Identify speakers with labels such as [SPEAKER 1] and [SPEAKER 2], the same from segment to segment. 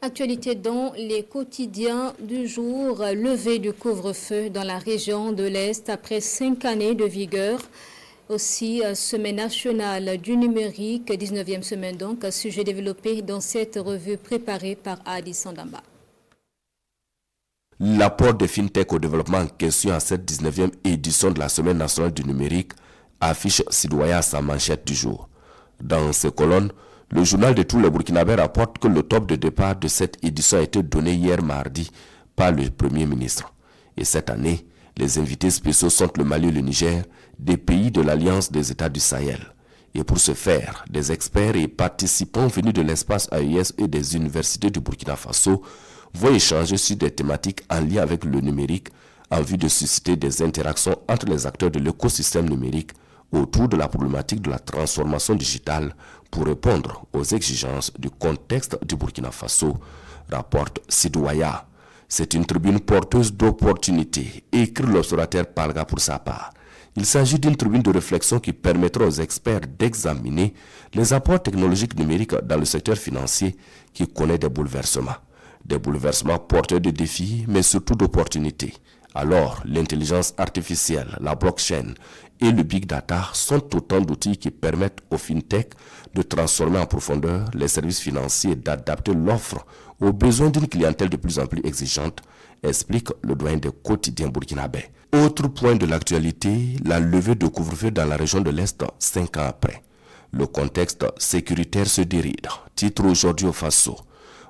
[SPEAKER 1] Actualité dans les quotidiens du jour, levée du couvre-feu dans la région de l'Est après 5 années de vigueur. Aussi, semaine nationale du numérique, 19e semaine donc, sujet développé dans cette revue préparée par Adi Sandamba.
[SPEAKER 2] L'apport des fintech au développement en question à cette 19e édition de la semaine nationale du numérique affiche Sidouaya à sa manchette du jour. Dans ces colonnes, le journal de tous les Burkinabés rapporte que le top de départ de cette édition a été donné hier mardi par le Premier ministre. Et cette année, les invités spéciaux sont le Mali et le Niger, des pays de l'Alliance des États du Sahel. Et pour ce faire, des experts et participants venus de l'espace AES et des universités du Burkina Faso vont échanger sur des thématiques en lien avec le numérique en vue de susciter des interactions entre les acteurs de l'écosystème numérique autour de la problématique de la transformation digitale pour répondre aux exigences du contexte du Burkina Faso, rapporte Sidouaya. C'est une tribune porteuse d'opportunités, écrit l'observateur Palga pour sa part. Il s'agit d'une tribune de réflexion qui permettra aux experts d'examiner les apports technologiques numériques dans le secteur financier qui connaît des bouleversements. Des bouleversements porteurs de défis, mais surtout d'opportunités. Alors, l'intelligence artificielle, la blockchain et le big data sont autant d'outils qui permettent aux fintech de transformer en profondeur les services financiers et d'adapter l'offre aux besoins d'une clientèle de plus en plus exigeante, explique le doyen des quotidiens burkinabés. Autre point de l'actualité, la levée de couvre-feu dans la région de l'Est 5 ans après. Le contexte sécuritaire se déride, titre aujourd'hui au Faso.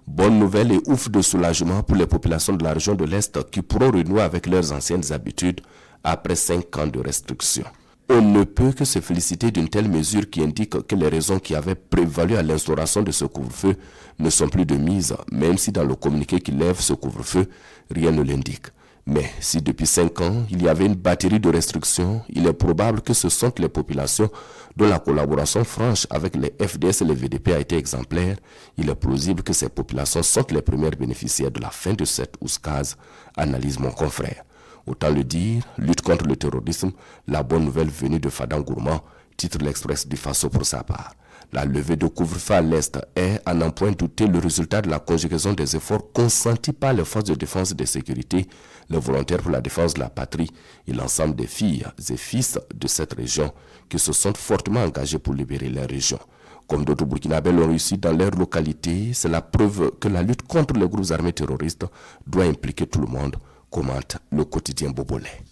[SPEAKER 2] Bonne nouvelle et ouf de soulagement pour les populations de la région de l'Est qui pourront renouer avec leurs anciennes habitudes après 5 ans de restrictions. On ne peut que se féliciter d'une telle mesure qui indique que les raisons qui avaient prévalu à l'instauration de ce couvre-feu ne sont plus de mise, même si dans le communiqué qui lève ce couvre-feu, rien ne l'indique. Mais si depuis 5 ans, il y avait une batterie de restrictions, il est probable que ce sont les populations dont la collaboration franche avec les FDS et les VDP a été exemplaire. Il est plausible que ces populations sont les premières bénéficiaires de la fin de cette ouscase, analyse mon confrère. Autant le dire, lutte contre le terrorisme, la bonne nouvelle venue de Fadan Gourmand, titre l'Express du Faso pour sa part. La levée de couvre-feu à l'Est est, à n'en point douter, le résultat de la conjugaison des efforts consentis par les forces de défense et de sécurité, les volontaires pour la défense de la patrie et l'ensemble des filles et fils de cette région qui se sont fortement engagés pour libérer leur région. Comme d'autres Burkinabés l'ont réussi dans leur localité, c'est la preuve que la lutte contre les groupes armés terroristes doit impliquer tout le monde, commente le quotidien Bobolais.